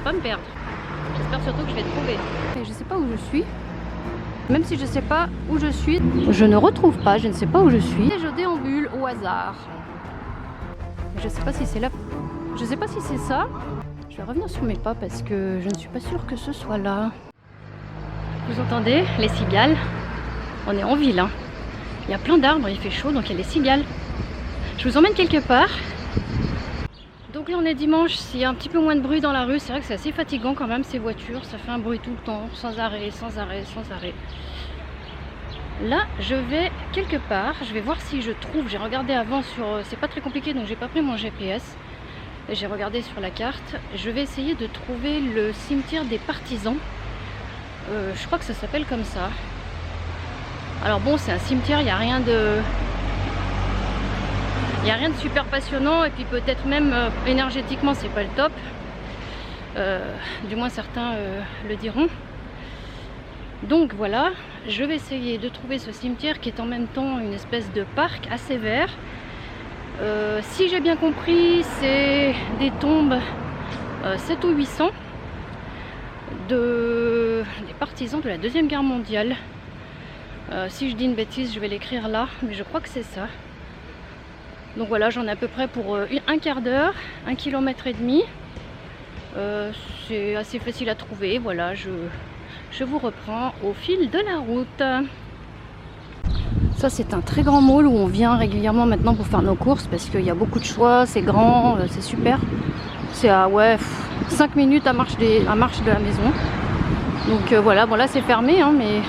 pas me perdre. J'espère surtout que je vais trouver. Et je sais pas où je suis. Même si je sais pas où je suis, je ne retrouve pas, je ne sais pas où je suis. Et je déambule au hasard. Je sais pas si c'est là. Je sais pas si c'est ça. Je vais revenir sur mes pas parce que je ne suis pas sûre que ce soit là. Vous entendez les cigales? On est en ville, hein. Il y a plein d'arbres, il fait chaud, donc il y a les cigales. Je vous emmène quelque part. Donc là on est dimanche, s'il y a un petit peu moins de bruit dans la rue, c'est vrai que c'est assez fatigant quand même ces voitures, ça fait un bruit tout le temps, sans arrêt, sans arrêt, sans arrêt. Là je vais quelque part, je vais voir si je trouve, j'ai regardé avant sur, c'est pas très compliqué donc j'ai pas pris mon GPS. J'ai regardé sur la carte, je vais essayer de trouver le cimetière des Partisans. Je crois que ça s'appelle comme ça. Alors bon, c'est un cimetière, il n'y a rien de... Il n'y a rien de super passionnant et puis peut-être même énergétiquement c'est pas le top. Du moins certains le diront. Donc voilà, je vais essayer de trouver ce cimetière qui est en même temps une espèce de parc assez vert. Si j'ai bien compris, c'est des tombes 7 ou 800 des partisans de la Deuxième Guerre mondiale. Si je dis une bêtise, je vais l'écrire là, mais je crois que c'est ça. Donc voilà, j'en ai à peu près pour un quart d'heure, 1,5 km. C'est assez facile à trouver. Voilà, je vous reprends au fil de la route. Ça, c'est un très grand mall où on vient régulièrement maintenant pour faire nos courses parce qu'il y a beaucoup de choix, c'est grand, c'est super. C'est à 5 minutes à marche de la maison. Donc voilà, bon là c'est fermé, hein, mais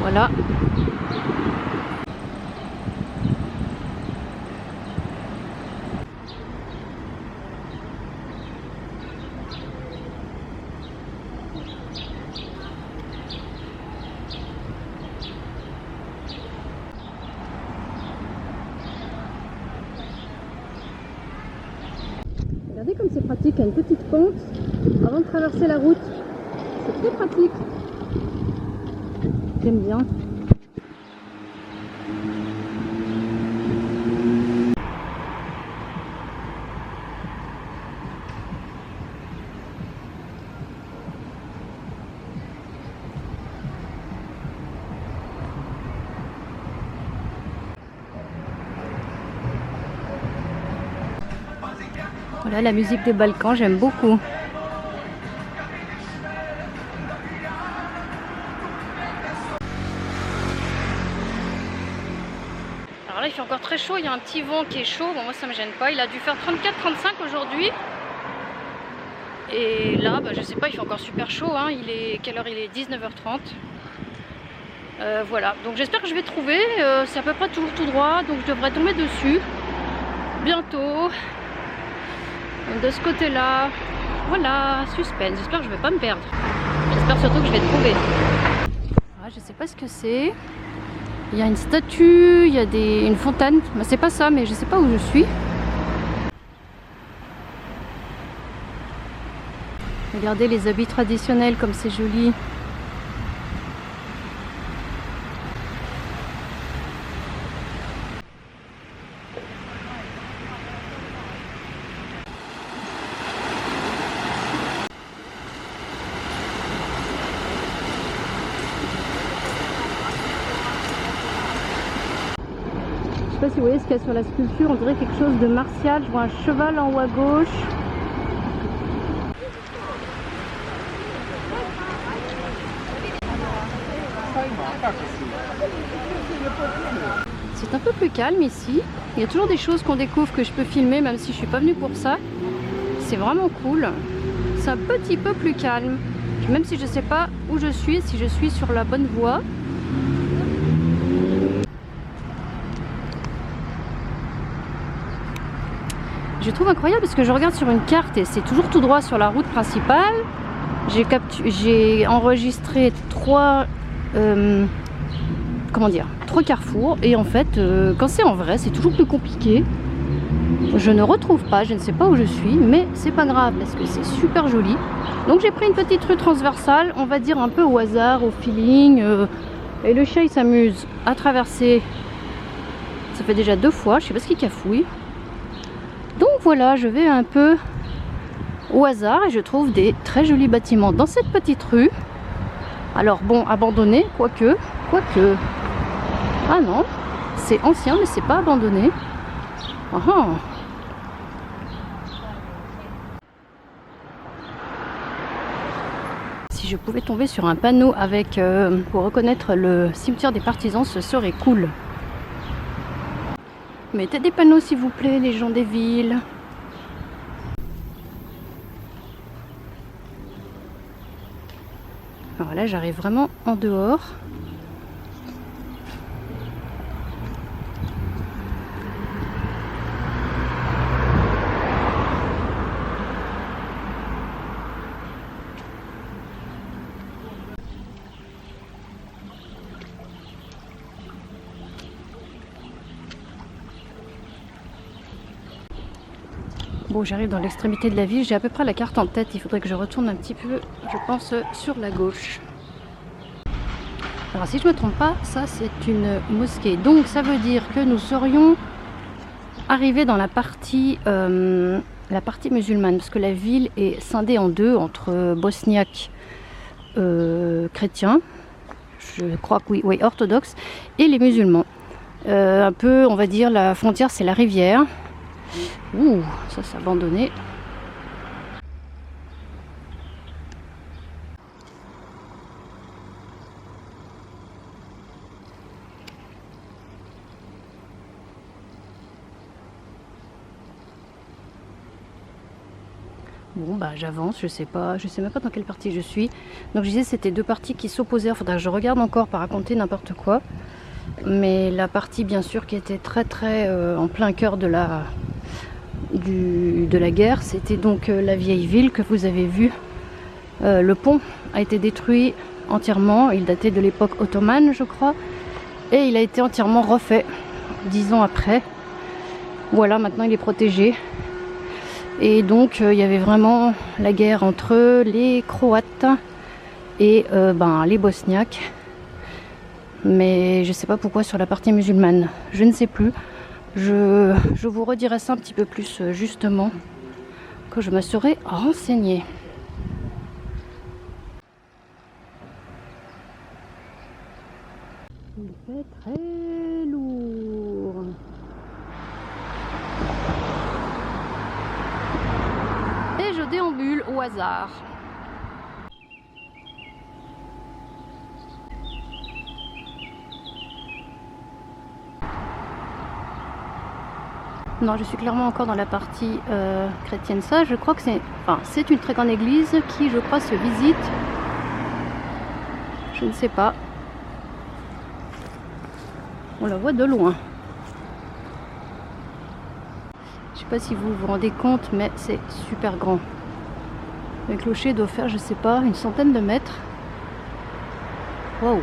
voilà. Regardez comme c'est pratique, il y a une petite pente avant de traverser la route. C'est très pratique. J'aime bien. Voilà la musique des Balkans, j'aime beaucoup. Alors là il fait encore très chaud, il y a un petit vent qui est chaud, bon moi ça me gêne pas, il a dû faire 34-35 aujourd'hui. Et là je sais pas, il fait encore super chaud, hein. Quelle heure il est? 19h30. Voilà, donc j'espère que je vais trouver, c'est à peu près toujours tout droit, donc je devrais tomber dessus bientôt. De ce côté-là, voilà, suspense. J'espère que je ne vais pas me perdre. J'espère surtout que je vais trouver. Ah, je sais pas ce que c'est. Il y a une statue, il y a une fontaine. Bah, c'est pas ça, mais je sais pas où je suis. Regardez les habits traditionnels comme c'est joli. Je sais pas si vous voyez ce qu'il y a sur la sculpture, on dirait quelque chose de martial. Je vois un cheval en haut à gauche. C'est un peu plus calme ici. Il y a toujours des choses qu'on découvre que je peux filmer même si je suis pas venue pour ça. C'est vraiment cool. C'est un petit peu plus calme. Même si je sais pas où je suis, si je suis sur la bonne voie. Je trouve incroyable parce que je regarde sur une carte et c'est toujours tout droit sur la route principale. J'ai enregistré trois carrefours et en fait quand c'est en vrai c'est toujours plus compliqué. Je ne retrouve pas, je ne sais pas où je suis, mais c'est pas grave parce que c'est super joli. Donc j'ai pris une petite rue transversale, on va dire un peu au hasard, au feeling. Et le chat il s'amuse à traverser. Ça fait déjà 2 fois, je sais pas ce qu'il cafouille. Donc voilà, je vais un peu au hasard et je trouve des très jolis bâtiments dans cette petite rue. Alors bon, abandonné, quoique. Ah non, c'est ancien mais c'est pas abandonné. Ah ah. Si je pouvais tomber sur un panneau avec pour reconnaître le cimetière des partisans, ce serait cool. Mettez des panneaux s'il vous plaît, les gens des villes. Alors là, j'arrive vraiment en dehors. Bon, j'arrive dans l'extrémité de la ville, j'ai à peu près la carte en tête, il faudrait que je retourne un petit peu, je pense, sur la gauche. Alors si je ne me trompe pas, ça c'est une mosquée, donc ça veut dire que nous serions arrivés dans la partie musulmane, parce que la ville est scindée en deux, entre bosniaques chrétiens, je crois que oui, orthodoxes, et les musulmans. Un peu, on va dire, la frontière c'est la rivière. Ouh, ça c'est abandonné. Bon bah j'avance, je sais même pas dans quelle partie je suis. Donc je disais c'était deux parties qui s'opposaient, faudra que je regarde encore pour raconter n'importe quoi. Mais la partie bien sûr qui était très en plein cœur de la guerre, c'était donc la vieille ville que vous avez vue. Le pont a été détruit entièrement, il datait de l'époque ottomane je crois, et il a été entièrement refait 10 ans après. Voilà, maintenant il est protégé. Et donc il y avait vraiment la guerre entre les Croates et les Bosniaques. Mais je sais pas pourquoi sur la partie musulmane, je ne sais plus. Je vous redirai ça un petit peu plus justement quand je me serai renseignée. Il fait très lourd. Et je déambule au hasard. Non, je suis clairement encore dans la partie chrétienne. Ça, je crois que c'est une très grande église qui, je crois, se visite. Je ne sais pas. On la voit de loin. Je ne sais pas si vous vous rendez compte, mais c'est super grand. Le clocher doit faire, je sais pas, une centaine de mètres. Wow.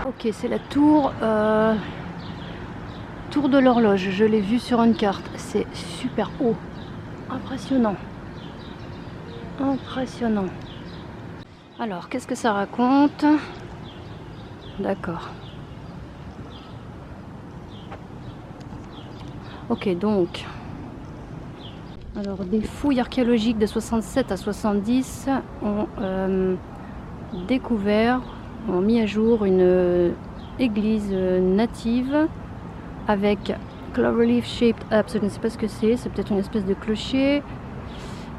Ok, c'est la tour de l'horloge. Je l'ai vue sur une carte. C'est super haut. Impressionnant. Impressionnant. Alors, qu'est-ce que ça raconte? D'accord. Ok, donc. Alors, des fouilles archéologiques de 67 à 70 ont découvert, ont mis à jour une église native avec cloverleaf shaped up. Je ne sais pas ce que c'est peut-être une espèce de clocher,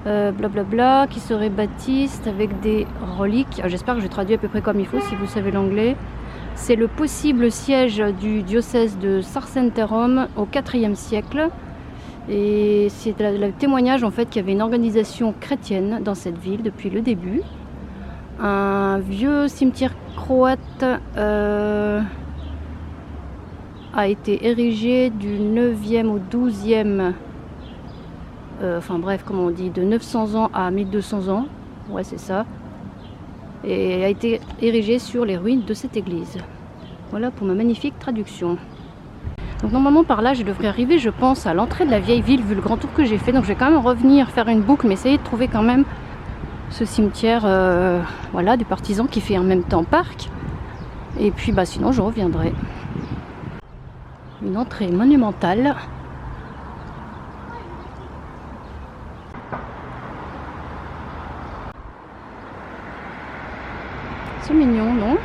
blablabla, qui serait baptiste avec des reliques. J'espère que je traduis à peu près comme il faut si vous savez l'anglais. C'est le possible siège du diocèse de Sarsenterum au IVe siècle. Et c'est le témoignage en fait qu'il y avait une organisation chrétienne dans cette ville depuis le début. Un vieux cimetière croate a été érigé du 9e au 12e, enfin bref, comment on dit, de 900 ans à 1200 ans, ouais c'est ça, et a été érigé sur les ruines de cette église. Voilà pour ma magnifique traduction. Donc normalement par là je devrais arriver, je pense, à l'entrée de la vieille ville vu le grand tour que j'ai fait. Donc je vais quand même revenir faire une boucle, mais essayer de trouver quand même ce cimetière voilà, des partisans qui fait en même temps parc. Et puis sinon je reviendrai. Une entrée monumentale. C'est mignon, non?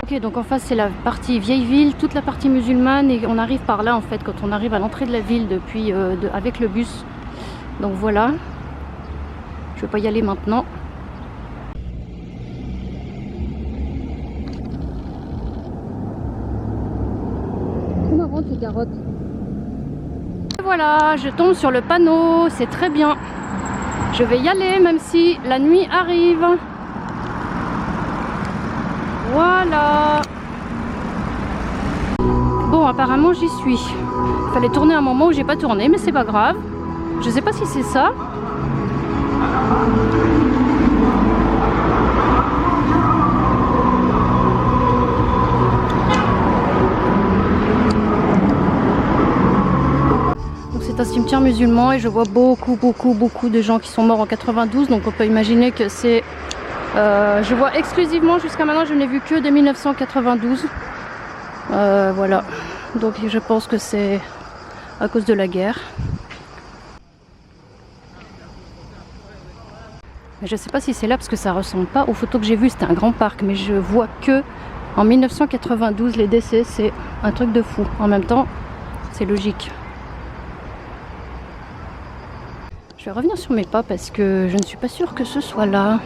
Ok, donc en face c'est la partie vieille ville, toute la partie musulmane, et on arrive par là en fait quand on arrive à l'entrée de la ville depuis avec le bus. Donc voilà, je vais pas y aller maintenant. C'est marrant ces carottes. Et voilà, je tombe sur le panneau, c'est très bien. Je vais y aller même si la nuit arrive. Voilà. Bon, apparemment j'y suis. Il fallait tourner un moment où j'ai pas tourné, mais c'est pas grave. Je sais pas si c'est ça. Donc c'est un cimetière musulman et je vois beaucoup de gens qui sont morts en 92. Donc on peut imaginer que c'est... je vois exclusivement, jusqu'à maintenant je n'ai vu que de 1992. Voilà, donc je pense que c'est à cause de la guerre. Mais je sais pas si c'est là parce que ça ressemble pas aux photos que j'ai vues, c'était un grand parc, mais je vois que en 1992 les décès, c'est un truc de fou. En même temps, c'est logique. Je vais revenir sur mes pas parce que je ne suis pas sûre que ce soit là.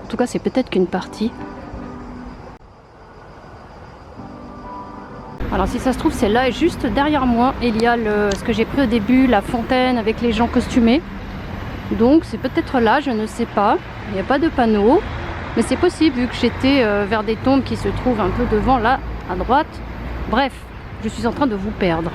En tout cas, c'est peut-être qu'une partie. Alors si ça se trouve c'est là, et juste derrière moi il y a ce que j'ai pris au début, la fontaine avec les gens costumés. Donc c'est peut-être là, je ne sais pas. Il n'y a pas de panneau, mais c'est possible vu que j'étais vers des tombes qui se trouvent un peu devant là, à droite. Bref, je suis en train de vous perdre.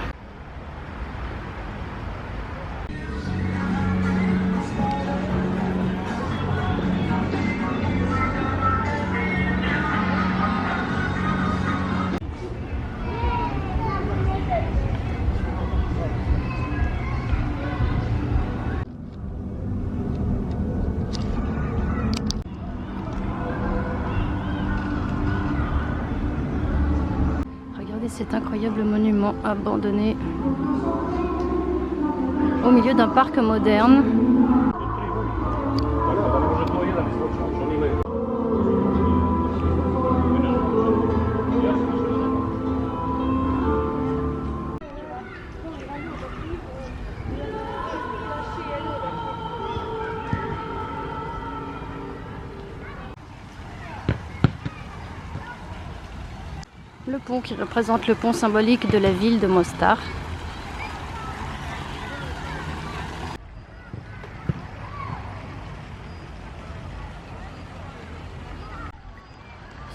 Cet incroyable monument abandonné au milieu d'un parc moderne. Le pont qui représente le pont symbolique de la ville de Mostar.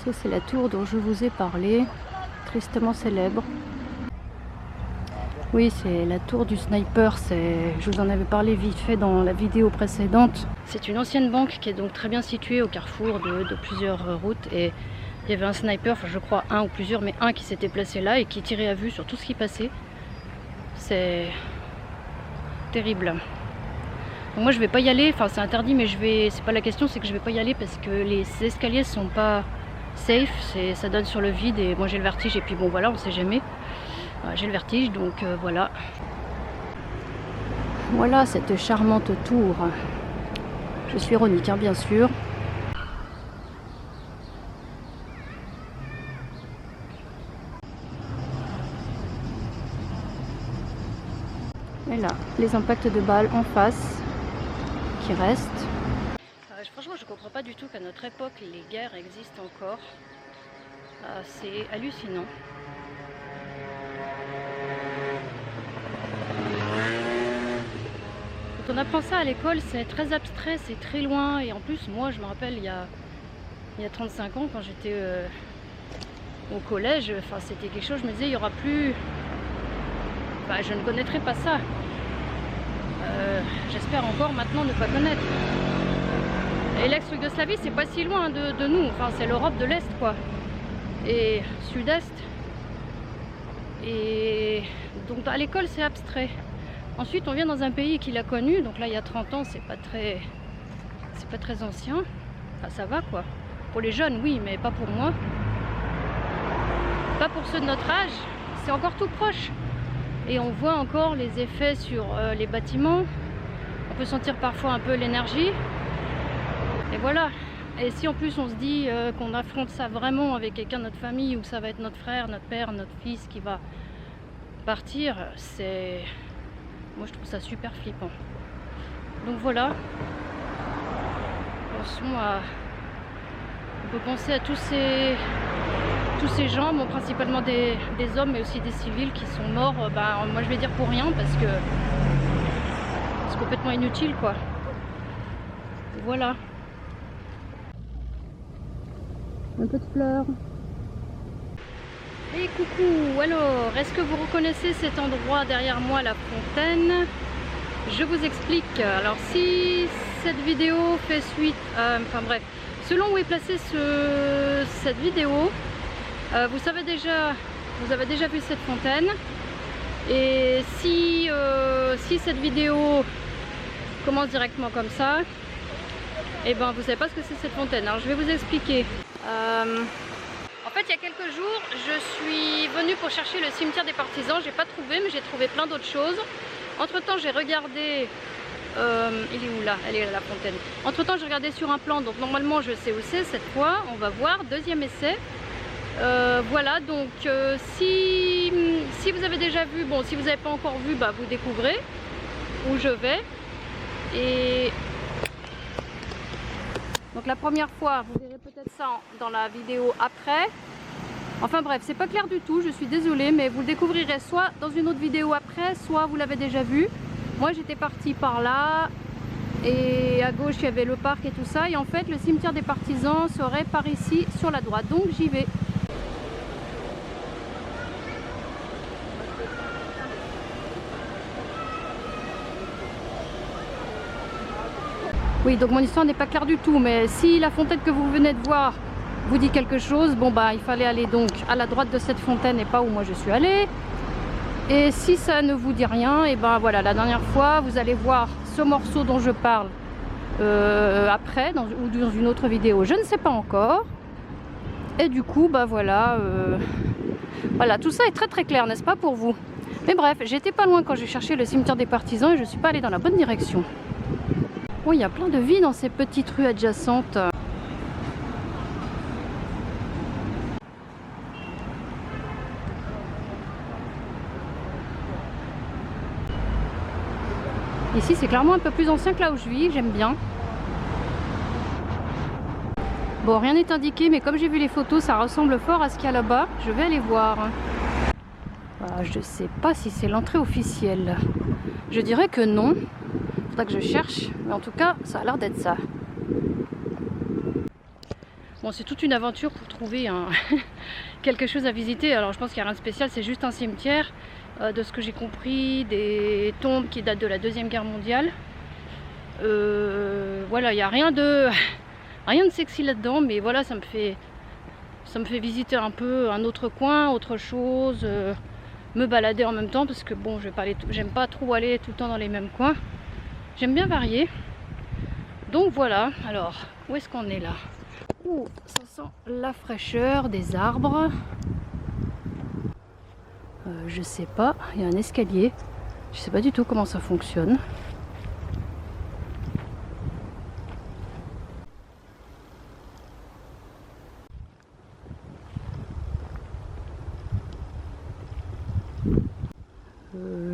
Ça c'est la tour dont je vous ai parlé, tristement célèbre. Oui, c'est la tour du sniper, je vous en avais parlé vite fait dans la vidéo précédente. C'est une ancienne banque qui est donc très bien située au carrefour de plusieurs routes, et il y avait un sniper, enfin je crois un ou plusieurs, mais un qui s'était placé là et qui tirait à vue sur tout ce qui passait. C'est terrible. Donc moi je vais pas y aller, enfin c'est interdit, mais c'est pas la question, c'est que je vais pas y aller parce que les escaliers sont pas safe, ça donne sur le vide et moi j'ai le vertige, et puis bon voilà, on sait jamais. J'ai le vertige, donc voilà. Voilà cette charmante tour. Je suis ironique, hein, bien sûr. Et là, les impacts de balles en face qui restent. Franchement, je comprends pas du tout qu'à notre époque, les guerres existent encore. C'est hallucinant. Quand on apprend ça à l'école, c'est très abstrait, c'est très loin. Et en plus, moi, je me rappelle, il y a 35 ans, quand j'étais au collège, enfin, c'était quelque chose, je me disais, il n'y aura plus... Enfin, je ne connaîtrai pas ça. J'espère encore maintenant ne pas connaître. Et l'ex-Yougoslavie, c'est pas si loin de nous. Enfin, c'est l'Europe de l'Est, quoi. Et Sud-Est. Et donc, à l'école, c'est abstrait. Ensuite, on vient dans un pays qu'il a connu. Donc là, il y a 30 ans, c'est pas très ancien. Enfin, ça va, quoi. Pour les jeunes, oui, mais pas pour moi. Pas pour ceux de notre âge. C'est encore tout proche. Et on voit encore les effets sur les bâtiments. On peut sentir parfois un peu l'énergie. Et voilà. Et si en plus on se dit qu'on affronte ça vraiment avec quelqu'un de notre famille, ou ça va être notre frère, notre père, notre fils qui va partir, c'est... Moi je trouve ça super flippant. Donc voilà. On peut penser à tous ces gens, bon, principalement des hommes, mais aussi des civils qui sont morts, moi je vais dire pour rien, parce que c'est complètement inutile, quoi. Voilà. Un peu de fleurs. Et coucou, alors, est-ce que vous reconnaissez cet endroit derrière moi, la fontaine? Je vous explique. Alors si cette vidéo fait suite, enfin bref, selon où est placée cette vidéo, vous avez déjà vu cette fontaine. Et si cette vidéo commence directement comme ça, et ben vous savez pas ce que c'est cette fontaine. Alors je vais vous expliquer. En fait, il y a quelques jours, je suis venue pour chercher le cimetière des partisans. J'ai pas trouvé, mais j'ai trouvé plein d'autres choses. Entre temps, j'ai regardé. Il est où là? Elle est là, la fontaine. Entre temps, j'ai regardé sur un plan, donc normalement je sais où c'est cette fois. On va voir, deuxième essai. Voilà, donc si vous avez déjà vu, bon, si vous n'avez pas encore vu, vous découvrez où je vais. Et donc la première fois, vous verrez peut-être ça dans la vidéo après. Enfin bref, c'est pas clair du tout, je suis désolée, mais vous le découvrirez soit dans une autre vidéo après, soit vous l'avez déjà vu. Moi j'étais partie par là, et à gauche il y avait le parc et tout ça, et en fait le cimetière des partisans serait par ici sur la droite, donc j'y vais. Oui, donc mon histoire n'est pas claire du tout, mais si la fontaine que vous venez de voir vous dit quelque chose, bon il fallait aller donc à la droite de cette fontaine et pas où moi je suis allée. Et si ça ne vous dit rien, et voilà, la dernière fois vous allez voir ce morceau dont je parle après, ou dans une autre vidéo, je ne sais pas encore. Et du coup, voilà, tout ça est très très clair, n'est-ce pas pour vous? Mais bref, j'étais pas loin quand j'ai cherché le cimetière des partisans et je suis pas allée dans la bonne direction. Bon, il y a plein de vie dans ces petites rues adjacentes. Ici, c'est clairement un peu plus ancien que là où je vis, j'aime bien. Bon, rien n'est indiqué, mais comme j'ai vu les photos, ça ressemble fort à ce qu'il y a là-bas. Je vais aller voir. Voilà, je sais pas si c'est l'entrée officielle. Je dirais que non. Faudra que je cherche, mais en tout cas, ça a l'air d'être ça. Bon, c'est toute une aventure pour trouver quelque chose à visiter. Alors, je pense qu'il n'y a rien de spécial, c'est juste un cimetière. De ce que j'ai compris, des tombes qui datent de la Deuxième Guerre mondiale. Voilà, il n'y a rien de sexy là-dedans, mais voilà, ça me fait visiter un peu un autre coin, autre chose, me balader en même temps, parce que bon, j'aime pas trop aller tout le temps dans les mêmes coins. J'aime bien varier. Donc voilà, alors, où est-ce qu'on est là? Ouh, ça sent la fraîcheur des arbres. Je sais pas, il y a un escalier. Je sais pas du tout comment ça fonctionne.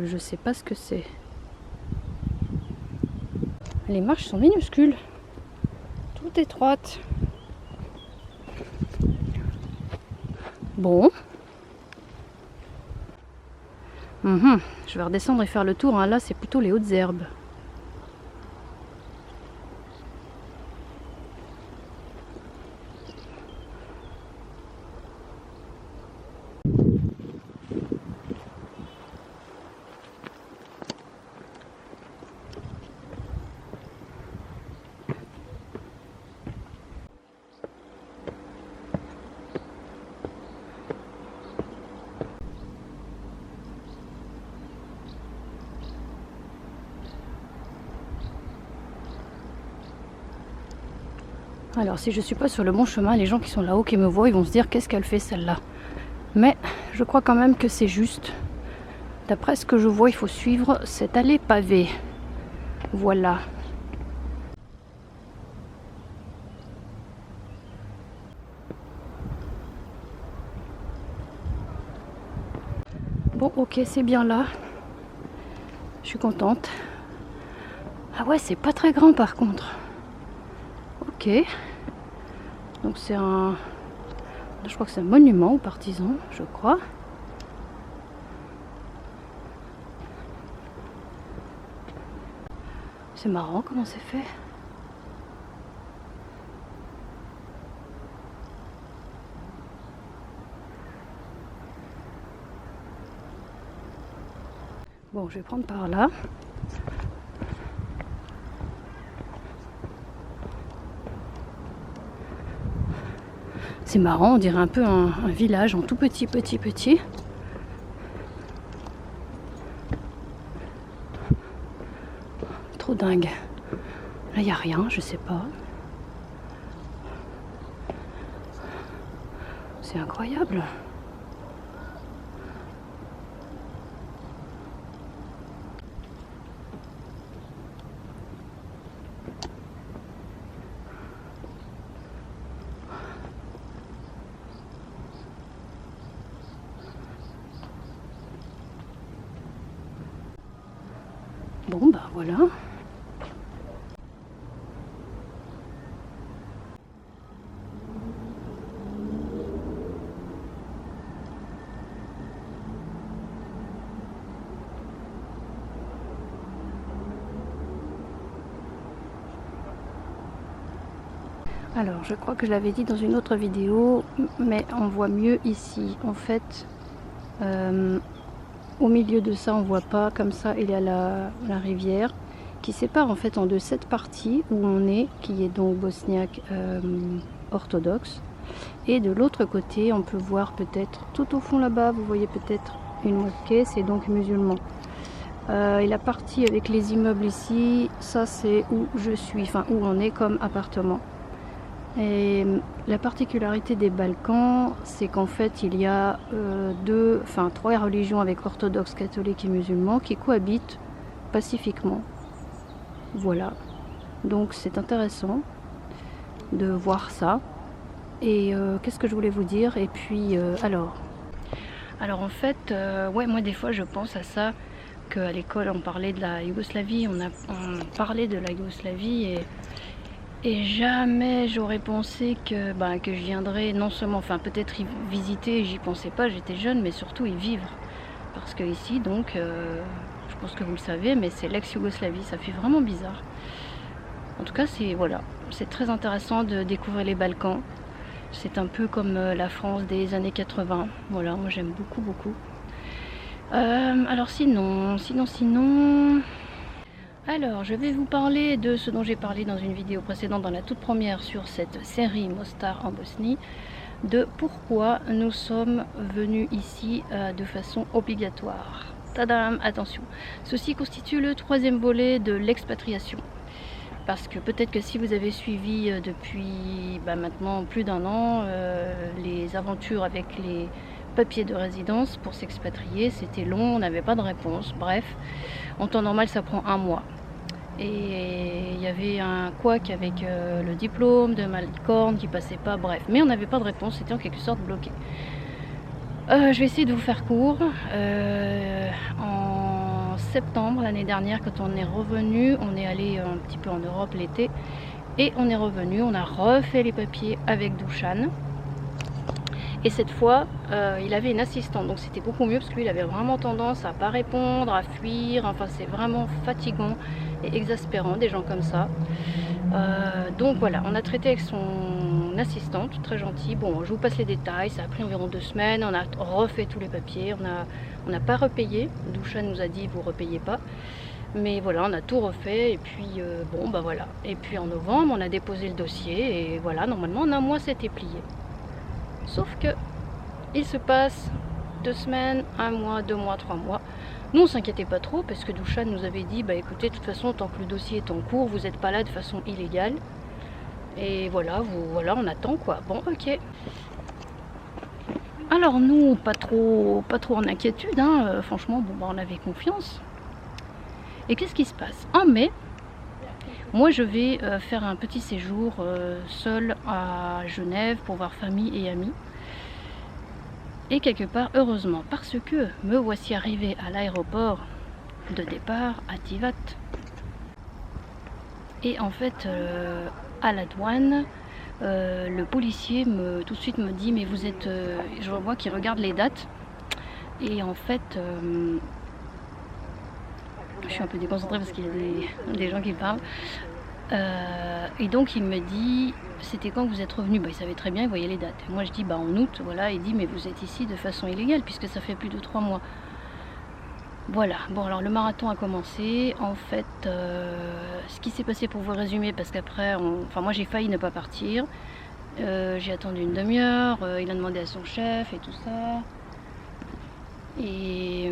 Je sais pas ce que c'est. Les marches sont minuscules, toutes étroites. Bon. Je vais redescendre et faire le tour. Là, c'est plutôt les hautes herbes. Alors si je suis pas sur le bon chemin, les gens qui sont là-haut qui me voient, ils vont se dire qu'est-ce qu'elle fait celle-là. Mais je crois quand même que c'est juste. D'après ce que je vois, il faut suivre cette allée pavée. Voilà. ok, c'est bien là. Je suis contente. Ah ouais, c'est pas très grand par contre. Ok. Donc c'est un... Je crois que c'est un monument aux partisans, je crois. C'est marrant comment c'est fait. Bon, je vais prendre par là. C'est marrant, on dirait un peu un village en tout petit. Trop dingue. Là, il n'y a rien, je sais pas. C'est incroyable. Bon, bah voilà. Alors, je crois que je l'avais dit dans une autre vidéo, mais on voit mieux ici. En fait, au milieu de ça, on voit pas. Comme ça, il y a la rivière qui sépare en fait en deux cette partie où on est, qui est donc bosniaque orthodoxe. Et de l'autre côté, on peut voir peut-être tout au fond là-bas, vous voyez peut-être une mosquée, c'est donc musulman. Et la partie avec les immeubles ici, ça c'est où je suis, enfin où on est comme appartement. Et la particularité des Balkans, c'est qu'en fait il y a trois religions avec orthodoxes, catholiques et musulmans qui cohabitent pacifiquement. Voilà, donc c'est intéressant de voir ça. Et qu'est-ce que je voulais vous dire? Et puis alors en fait, ouais, moi des fois je pense à ça, qu'à l'école on parlait de la Yougoslavie, on parlait de la Yougoslavie et jamais j'aurais pensé que je viendrais non seulement, enfin peut-être y visiter, j'y pensais pas, j'étais jeune, mais surtout y vivre. Parce que ici, donc, je pense que vous le savez, mais c'est l'ex-Yougoslavie, ça fait vraiment bizarre. En tout cas, c'est très intéressant de découvrir les Balkans. C'est un peu comme la France des années 80. Voilà, moi j'aime beaucoup. Alors sinon... Alors, je vais vous parler de ce dont j'ai parlé dans une vidéo précédente, dans la toute première, sur cette série Mostar en Bosnie, de pourquoi nous sommes venus ici de façon obligatoire. Tadam, attention, ceci constitue le troisième volet de l'expatriation. Parce que peut-être que si vous avez suivi depuis maintenant plus d'un an les aventures avec les papiers de résidence pour s'expatrier, c'était long, on n'avait pas de réponse. Bref, en temps normal ça prend 1 mois. Et il y avait un couac avec le diplôme de Malicorne qui passait pas, bref. Mais on n'avait pas de réponse, c'était en quelque sorte bloqué. Je vais essayer de vous faire court. En septembre l'année dernière, quand on est revenu, on est allé un petit peu en Europe l'été. Et on est revenu, on a refait les papiers avec Dusan. Et cette fois, il avait une assistante, donc c'était beaucoup mieux parce que lui, il avait vraiment tendance à pas répondre, à fuir. Enfin, c'est vraiment fatigant et exaspérant, des gens comme ça. Donc voilà, on a traité avec son assistante, très gentille. Bon, je vous passe les détails, ça a pris environ 2 semaines. On a refait tous les papiers, on n'a pas repayé. Dusan nous a dit, vous repayez pas. Mais voilà, on a tout refait et puis voilà. Et puis en novembre, on a déposé le dossier et voilà, normalement en 1 mois, c'était plié. Sauf que il se passe 2 semaines, 1 mois, 2 mois, 3 mois. Nous on s'inquiétait pas trop parce que Dusan nous avait dit écoutez, de toute façon tant que le dossier est en cours, vous n'êtes pas là de façon illégale. Et voilà, on attend quoi. Bon, ok. Alors nous, pas trop en inquiétude, hein. Franchement, on avait confiance. Et qu'est-ce qui se passe? En mai, moi je vais faire un petit séjour seul à Genève pour voir famille et amis. Et quelque part, heureusement, parce que me voici arrivée à l'aéroport de départ à Tivat. Et en fait, à la douane, le policier tout de suite me dit mais vous êtes... je vois qu'il regarde les dates. Et en fait, je suis un peu déconcentrée parce qu'il y a des gens qui parlent. Et donc il me dit c'était quand vous êtes revenu, il savait très bien, il voyait les dates. Et moi je dis en août, voilà. Il dit mais vous êtes ici de façon illégale puisque ça fait plus de 3 mois. Voilà, bon alors le marathon a commencé. En fait, ce qui s'est passé pour vous résumer, parce qu'après, moi j'ai failli ne pas partir. J'ai attendu une demi-heure, il a demandé à son chef et tout ça. Et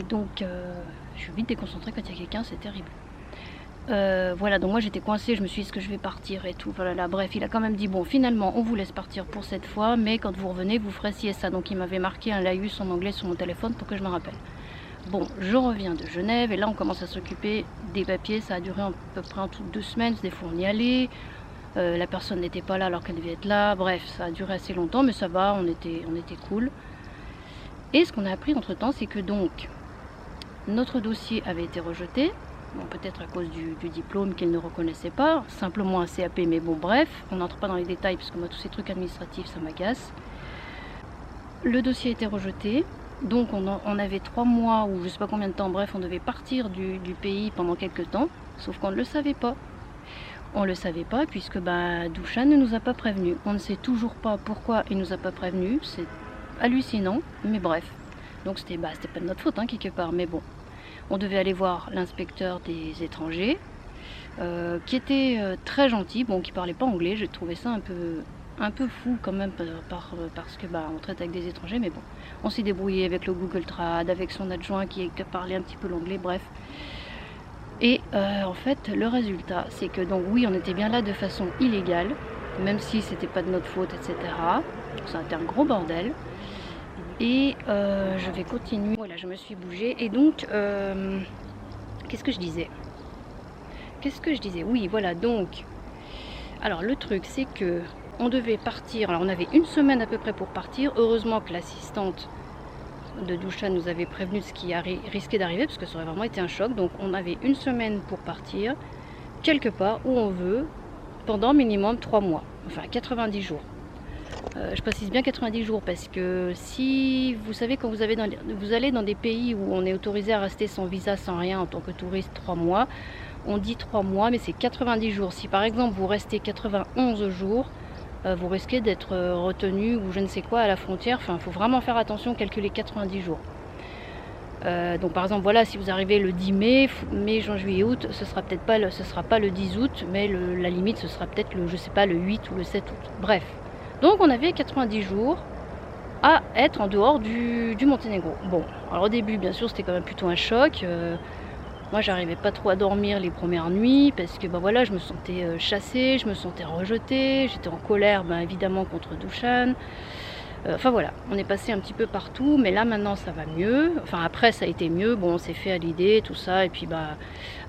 donc, je suis vite déconcentrée quand il y a quelqu'un, c'est terrible. Voilà, donc moi j'étais coincée, je me suis dit, est-ce que je vais partir et tout, voilà, bref, il a quand même dit, bon, finalement, on vous laisse partir pour cette fois, mais quand vous revenez, vous ferez ci et ça. Donc il m'avait marqué un laïus en anglais sur mon téléphone pour que je me rappelle. Bon, je reviens de Genève, et là on commence à s'occuper des papiers, ça a duré à peu près en tout 2 semaines, des fois on y allait, la personne n'était pas là alors qu'elle devait être là, bref, ça a duré assez longtemps, mais ça va, on était cool. Et ce qu'on a appris entre temps, c'est que donc, notre dossier avait été rejeté. Bon, peut-être à cause du diplôme qu'il ne reconnaissait pas, simplement un CAP, mais bon, bref, on n'entre pas dans les détails parce que moi, tous ces trucs administratifs, ça m'agace. Le dossier a été rejeté, donc on avait 3 mois ou je sais pas combien de temps, bref, on devait partir du pays pendant quelques temps, sauf qu'on ne le savait pas. On ne le savait pas puisque Douchan ne nous a pas prévenus. On ne sait toujours pas pourquoi il ne nous a pas prévenus, c'est hallucinant, mais bref. Donc c'était pas de notre faute, quelque part, mais bon. On devait aller voir l'inspecteur des étrangers, qui était très gentil, bon, qui parlait pas anglais. J'ai trouvé ça un peu fou quand même, parce que on traite avec des étrangers, mais bon. On s'est débrouillé avec le Google Trad, avec son adjoint qui parlait un petit peu l'anglais, bref. Et en fait, le résultat, c'est que donc oui, on était bien là de façon illégale, même si c'était pas de notre faute, etc. Ça a été un gros bordel. Et je vais continuer. Voilà, je me suis bougée. Et donc, qu'est-ce que je disais Oui, voilà, donc. Alors, le truc, c'est que on devait partir. Alors, on avait 1 semaine à peu près pour partir. Heureusement que l'assistante de Douchan nous avait prévenu de ce qui risquait d'arriver, parce que ça aurait vraiment été un choc. Donc, on avait 1 semaine pour partir, quelque part où on veut, pendant minimum 3 mois. Enfin, 90 jours. Je précise bien 90 jours parce que si vous savez, quand vous allez dans des pays où on est autorisé à rester sans visa, sans rien en tant que touriste 3 mois, on dit 3 mois mais c'est 90 jours. Si par exemple vous restez 91 jours, vous risquez d'être retenu ou je ne sais quoi à la frontière. Enfin, il faut vraiment faire attention, calculer 90 jours. Donc par exemple, voilà, si vous arrivez le 10 mai, juin, juillet, août, ce sera pas le 10 août, mais la limite ce sera peut-être le 8 ou le 7 août. Bref. Donc on avait 90 jours à être en dehors du Monténégro. Bon, alors au début, bien sûr, c'était quand même plutôt un choc. Moi, j'arrivais pas trop à dormir les premières nuits parce que voilà, je me sentais chassée, je me sentais rejetée, j'étais en colère, évidemment, contre Douchan. Enfin voilà, on est passé un petit peu partout, mais là maintenant ça va mieux. Enfin après ça a été mieux, bon on s'est fait à l'idée, tout ça, et puis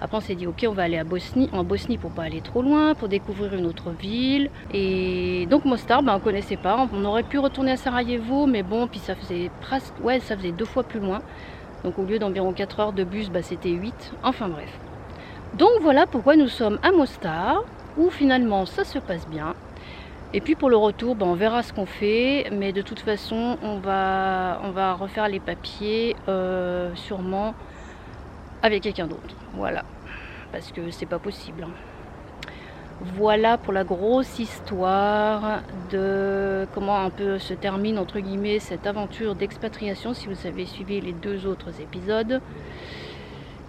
après on s'est dit ok, on va aller en Bosnie pour pas aller trop loin, pour découvrir une autre ville. Et donc Mostar, on connaissait pas, on aurait pu retourner à Sarajevo, mais bon, puis ça faisait presque, ça faisait 2 fois plus loin. Donc au lieu d'environ 4 heures de bus, c'était 8, enfin bref. Donc voilà pourquoi nous sommes à Mostar, où finalement ça se passe bien. Et puis pour le retour, on verra ce qu'on fait, mais de toute façon, on va refaire les papiers sûrement avec quelqu'un d'autre. Voilà, parce que c'est pas possible. Voilà pour la grosse histoire de comment un peu se termine entre guillemets cette aventure d'expatriation, si vous avez suivi les 2 autres épisodes.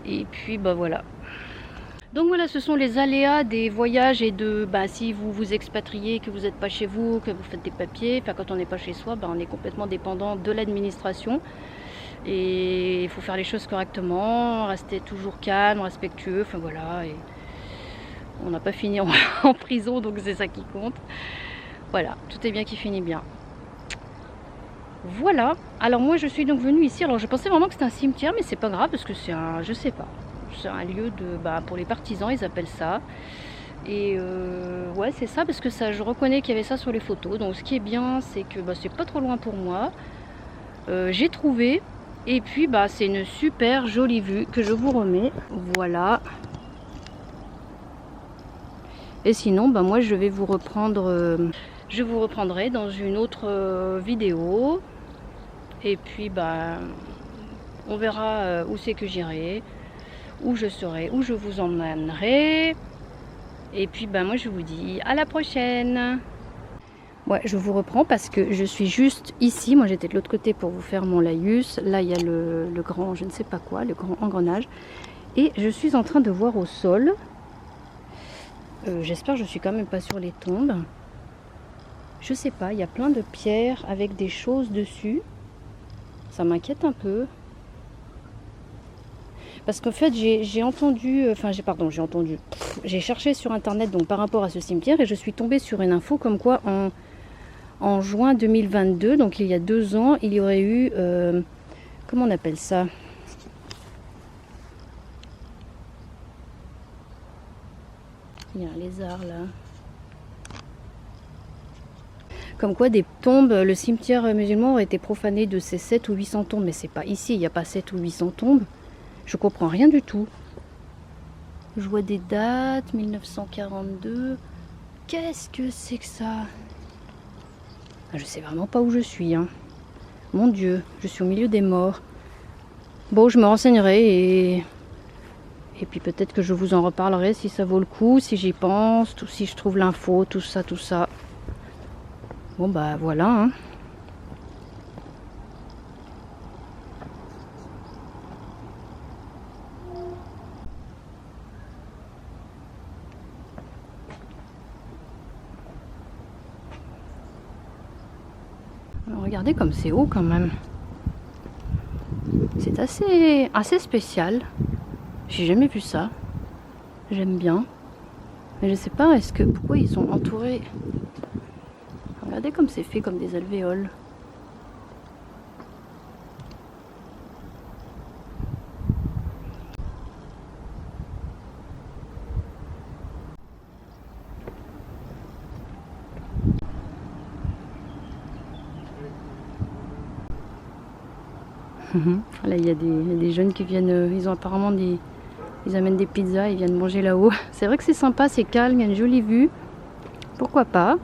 Et puis voilà. Donc voilà, ce sont les aléas des voyages et de si vous vous expatriez, que vous n'êtes pas chez vous, que vous faites des papiers, quand on n'est pas chez soi, on est complètement dépendant de l'administration. Et il faut faire les choses correctement, rester toujours calme, respectueux, enfin voilà. Et on n'a pas fini en prison, donc c'est ça qui compte. Voilà, tout est bien qui finit bien. Voilà, alors moi je suis donc venue ici, alors je pensais vraiment que c'était un cimetière, mais c'est pas grave parce que c'est un, je sais pas. C'est un lieu pour les partisans, ils appellent ça. Et ouais, c'est ça, parce que ça, je reconnais qu'il y avait ça sur les photos. Donc ce qui est bien, c'est que bah, c'est pas trop loin pour moi. J'ai trouvé. Et puis bah c'est une super jolie vue que je vous remets. Voilà. Et sinon, bah moi je vais vous reprendre. Je vous reprendrai dans une autre vidéo. Et puis bah on verra où c'est que j'irai, où je serai, où je vous emmènerai. Et puis bah moi je vous dis à la prochaine. Ouais, je vous reprends parce que je suis juste ici. Moi j'étais de l'autre côté pour vous faire mon laïus. Là il y a le grand, je ne sais pas quoi, le grand engrenage. Et je suis en train de voir au sol. J'espère que je suis quand même pas sur les tombes. Je sais pas, il y a plein de pierres avec des choses dessus. Ça m'inquiète un peu. Parce qu'en fait, j'ai entendu, j'ai cherché sur internet donc par rapport à ce cimetière et je suis tombée sur une info comme quoi en juin 2022, donc il y a 2 ans, il y aurait eu, comment on appelle ça? Il y a un lézard là. Comme quoi des tombes, le cimetière musulman aurait été profané de ces 7 ou 800 tombes, mais c'est pas ici, il n'y a pas 7 ou 800 tombes. Je comprends rien du tout. Je vois des dates, 1942. Qu'est-ce que c'est que ça? Je sais vraiment pas où je suis. Hein. Mon Dieu, je suis au milieu des morts. Bon, je me renseignerai et puis peut-être que je vous en reparlerai si ça vaut le coup, si j'y pense, ou si je trouve l'info, tout ça, tout ça. Bon bah voilà. Hein. Alors, regardez comme c'est haut quand même. C'est assez spécial. J'ai jamais vu ça. J'aime bien. Mais je sais pas, pourquoi ils sont entourés. Regardez comme c'est fait comme des alvéoles. Là, il y a des jeunes qui viennent, ils ont apparemment ils amènent des pizzas, ils viennent manger là-haut. C'est vrai que c'est sympa, c'est calme, il y a une jolie vue. Pourquoi pas?